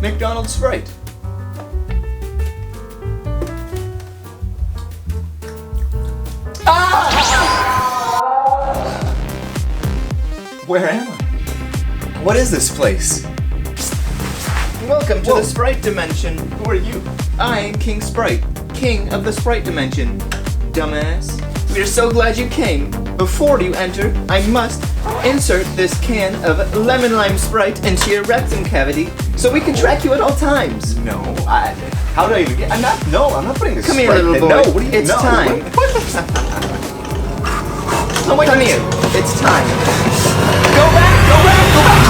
McDonald's Sprite. Where am I? What is this place? Welcome to the Sprite Dimension. Who are you? I am King Sprite, King of the Sprite Dimension. Dumbass. We are so glad you came. Before you enter, I must insert this can of lemon lime Sprite into your rectum cavity so we can track you at all times. No, how do I even get? I'm not putting this. Come Sprite here, little in. boy. No, what do you? It's time. Oh my Come God. here. It's time. Go back! Go back! Go back!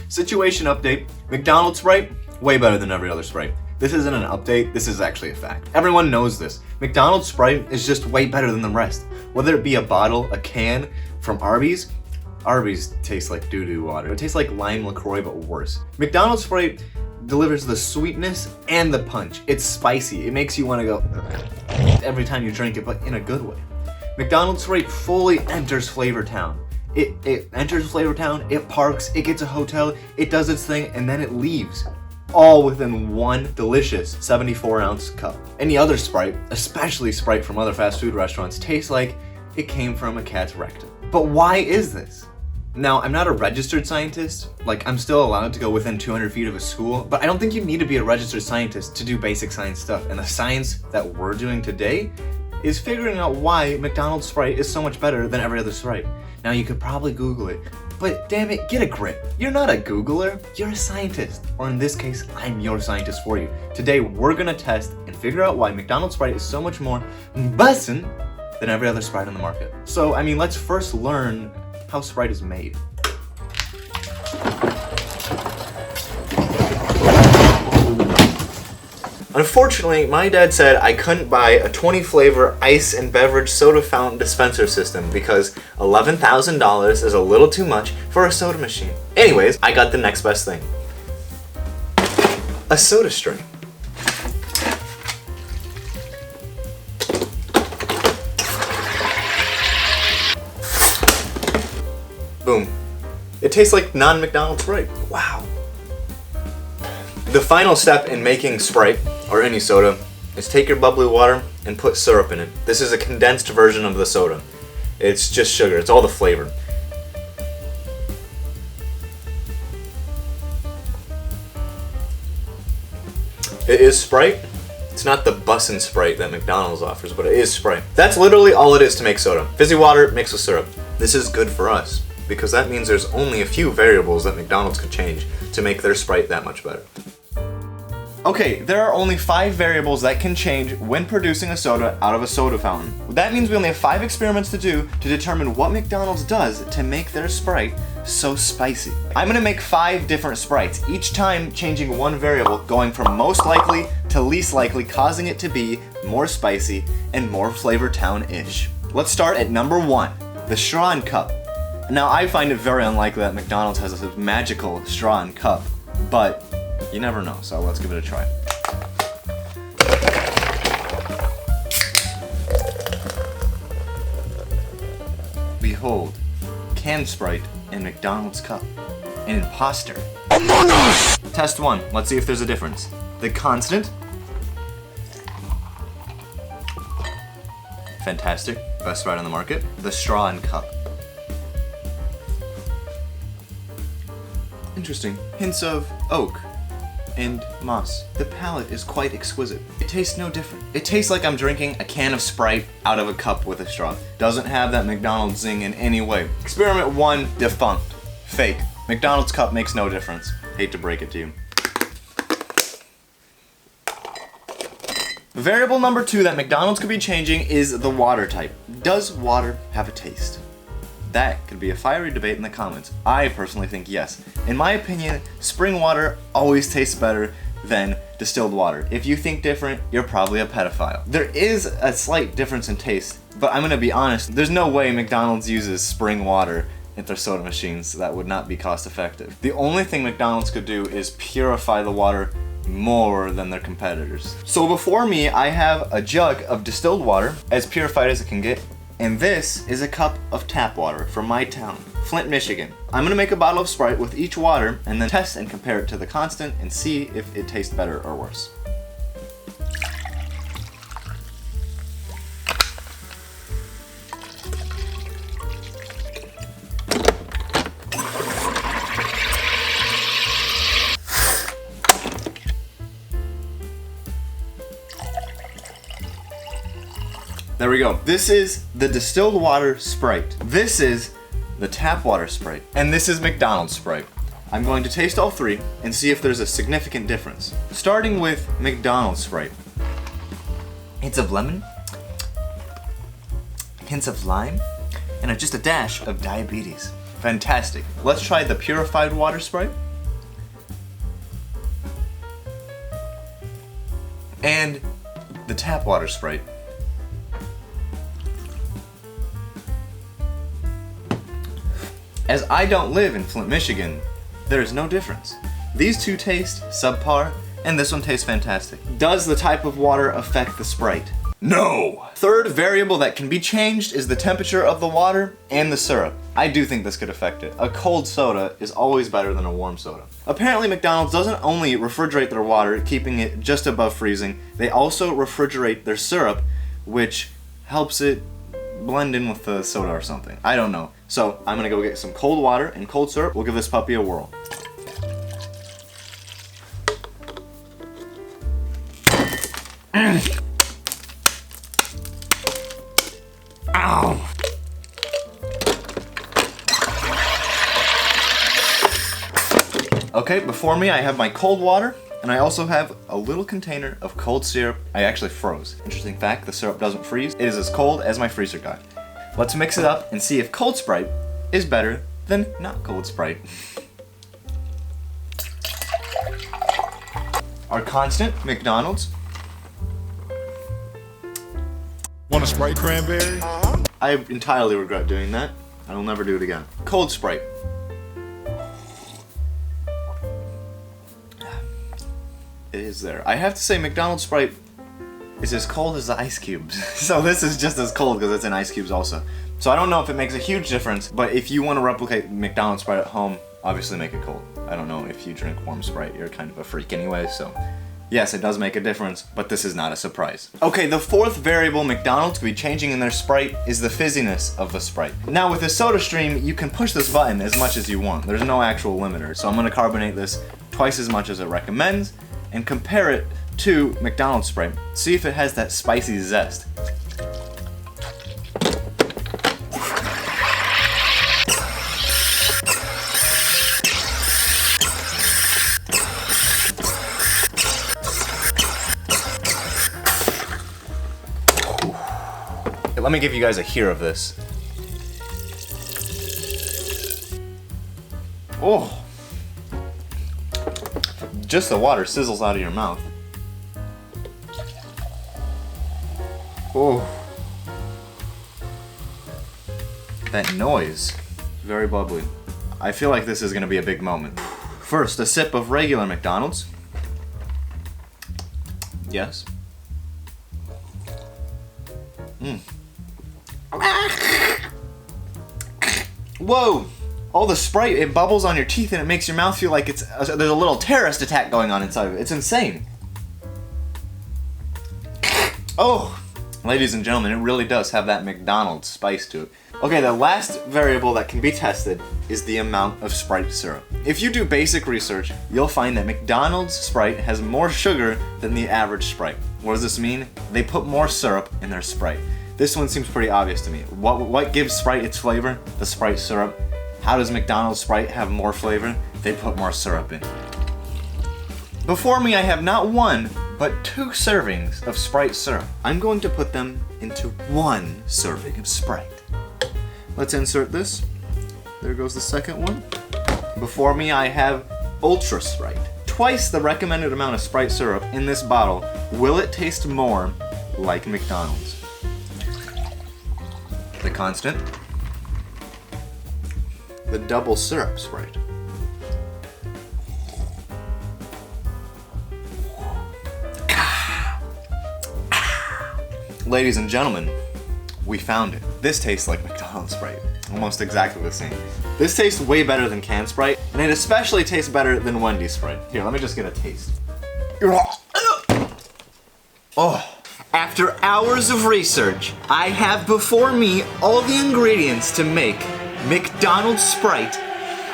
Situation update. McDonald's Sprite, way better than every other Sprite. This isn't an update, this is actually a fact. Everyone knows this. McDonald's Sprite is just way better than the rest. Whether it be a bottle, a can, from Arby's tastes like doo-doo water. It tastes like lime LaCroix, but worse. McDonald's Sprite delivers the sweetness and the punch. It's spicy. It makes you want to go every time you drink it, but in a good way. McDonald's Sprite fully enters Flavor Town. It enters Flavor Town, it parks, it gets a hotel, it does its thing, and then it leaves. All within one delicious 74-ounce cup. Any other Sprite, especially Sprite from other fast food restaurants, tastes like it came from a cat's rectum. But why is this? Now, I'm not a registered scientist, like I'm still allowed to go within 200 feet of a school, but I don't think you need to be a registered scientist to do basic science stuff. And the science that we're doing today is figuring out why McDonald's Sprite is so much better than every other Sprite. Now, you could probably Google it, but damn it, get a grip. You're not a Googler, you're a scientist. Or in this case, I'm your scientist for you. Today, we're gonna test and figure out why McDonald's Sprite is so much more bussin' than every other Sprite on the market. So, I mean, let's first learn how Sprite is made. Unfortunately, my dad said I couldn't buy a 20 flavor ice and beverage soda fountain dispenser system because $11,000 is a little too much for a soda machine. Anyways, I got the next best thing. A soda stream. Boom. It tastes like non-McDonald's Sprite. Wow. The final step in making Sprite, or any soda, is take your bubbly water and put syrup in it. This is a condensed version of the soda. It's just sugar, it's all the flavor. It is Sprite. It's not the bussin' Sprite that McDonald's offers, but it is Sprite. That's literally all it is to make soda. Fizzy water mixed with syrup. This is good for us, because that means there's only a few variables that McDonald's could change to make their Sprite that much better. Okay, there are only 5 variables that can change when producing a soda out of a soda fountain. That means we only have 5 experiments to do to determine what McDonald's does to make their Sprite so spicy. I'm gonna make 5 different Sprites, each time changing one variable, going from most likely to least likely, causing it to be more spicy and more Flavor Town-ish. Let's start at number 1, the straw and cup. Now, I find it very unlikely that McDonald's has a magical straw and cup, but you never know, so let's give it a try. Behold, canned Sprite in McDonald's cup. An imposter. Among Us! Test 1, let's see if there's a difference. The constant. Fantastic, best Sprite on the market. The straw and cup. Interesting. Hints of oak and moss. The palate is quite exquisite. It tastes no different. It tastes like I'm drinking a can of Sprite out of a cup with a straw. Doesn't have that McDonald's zing in any way. Experiment 1, defunct. Fake. McDonald's cup makes no difference. Hate to break it to you. Variable number 2 that McDonald's could be changing is the water type. Does water have a taste? That could be a fiery debate in the comments. I personally think yes. In my opinion, spring water always tastes better than distilled water. If you think different, you're probably a pedophile. There is a slight difference in taste, but I'm gonna be honest, there's no way McDonald's uses spring water in their soda machines. That would not be cost effective. The only thing McDonald's could do is purify the water more than their competitors. So before me, I have a jug of distilled water, as purified as it can get, and this is a cup of tap water from my town, Flint, Michigan. I'm gonna make a bottle of Sprite with each water and then test and compare it to the constant and see if it tastes better or worse. There we go. This is the distilled water Sprite. This is the tap water Sprite. And this is McDonald's Sprite. I'm going to taste all three and see if there's a significant difference. Starting with McDonald's Sprite. Hints of lemon, hints of lime, and just a dash of diabetes. Fantastic. Let's try the purified water Sprite. And the tap water Sprite. As I don't live in Flint, Michigan, there is no difference. These two taste subpar, and this one tastes fantastic. Does the type of water affect the Sprite? No! Third variable that can be changed is the temperature of the water and the syrup. I do think this could affect it. A cold soda is always better than a warm soda. Apparently McDonald's doesn't only refrigerate their water, keeping it just above freezing, they also refrigerate their syrup, which helps it blend in with the soda or something. I don't know. So I'm gonna go get some cold water and cold syrup. We'll give this puppy a whirl. Ow! Okay, before me I have my cold water, and I also have a little container of cold syrup I actually froze. Interesting fact, the syrup doesn't freeze. It is as cold as my freezer got. Let's mix it up and see if cold Sprite is better than not cold Sprite. Our constant, McDonald's. Want a Sprite cranberry? I entirely regret doing that. I will never do it again. Cold Sprite. It is there. I have to say McDonald's Sprite is as cold as the ice cubes. So this is just as cold because it's in ice cubes also. So I don't know if it makes a huge difference, but if you want to replicate McDonald's Sprite at home, obviously make it cold. I don't know if you drink warm Sprite, you're kind of a freak anyway, so yes, it does make a difference, but this is not a surprise. Okay, the fourth variable McDonald's could be changing in their Sprite is the fizziness of the Sprite. Now with the SodaStream, you can push this button as much as you want. There's no actual limiter, so I'm gonna carbonate this twice as much as it recommends and compare it to McDonald's Sprite. See if it has that spicy zest. Let me give you guys a hear of this. Oh! Just the water sizzles out of your mouth. Oh. That noise. Very bubbly. I feel like this is gonna be a big moment. First, a sip of regular McDonald's. Yes. Whoa! All the Sprite, it bubbles on your teeth and it makes your mouth feel like there's a little terrorist attack going on inside of it. It's insane. Oh! Ladies and gentlemen, it really does have that McDonald's spice to it. Okay, the last variable that can be tested is the amount of Sprite syrup. If you do basic research, you'll find that McDonald's Sprite has more sugar than the average Sprite. What does this mean? They put more syrup in their Sprite. This one seems pretty obvious to me. What gives Sprite its flavor? The Sprite syrup. How does McDonald's Sprite have more flavor? They put more syrup in. Before me I have not one, but 2 servings of Sprite syrup. I'm going to put them into 1 serving of Sprite. Let's insert this. There goes the second one. Before me I have Ultra Sprite. Twice the recommended amount of Sprite syrup in this bottle. Will it taste more like McDonald's? The constant. The double syrup Sprite. Ladies and gentlemen, we found it. This tastes like McDonald's Sprite. Almost exactly the same. This tastes way better than canned Sprite, and it especially tastes better than Wendy's Sprite. Here, let me just get a taste. Oh. After hours of research, I have before me all the ingredients to make McDonald's Sprite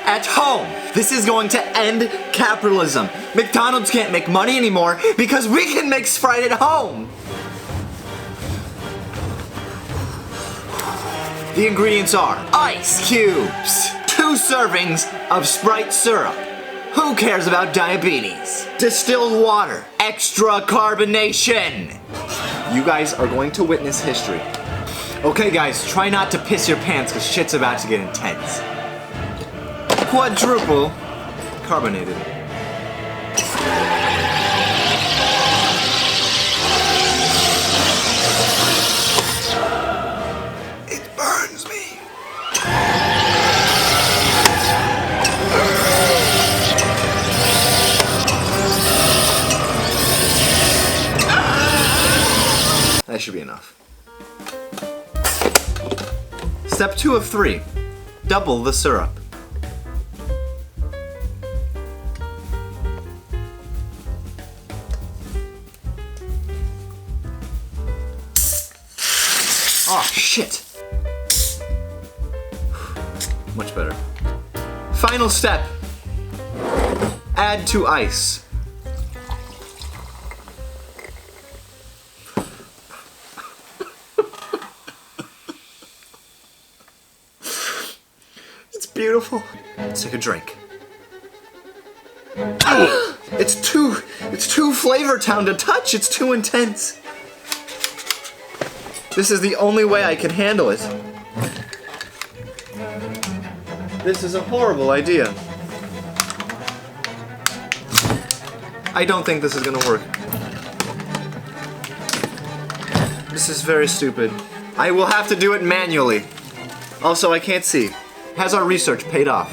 at home. This is going to end capitalism. McDonald's can't make money anymore because we can make Sprite at home. The ingredients are ice cubes, 2 servings of Sprite syrup. Who cares about diabetes? Distilled water, extra carbonation. You guys are going to witness history. Okay guys, try not to piss your pants because shit's about to get intense. Quadruple carbonated. It burns me. That should be enough. Step 2 of 3. Double the syrup. Oh, shit. Much better. Final step. Add to ice. It's beautiful. Let's take a drink. It's too Flavor Town to touch. It's too intense. This is the only way I can handle it. This is a horrible idea. I don't think this is gonna work. This is very stupid. I will have to do it manually. Also, I can't see. Has our research paid off?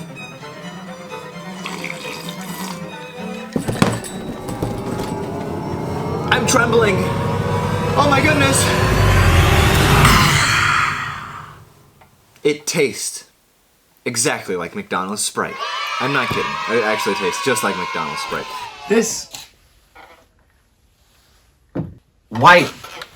I'm trembling. Oh my goodness. It tastes exactly like McDonald's Sprite. I'm not kidding. It actually tastes just like McDonald's Sprite. This... Why?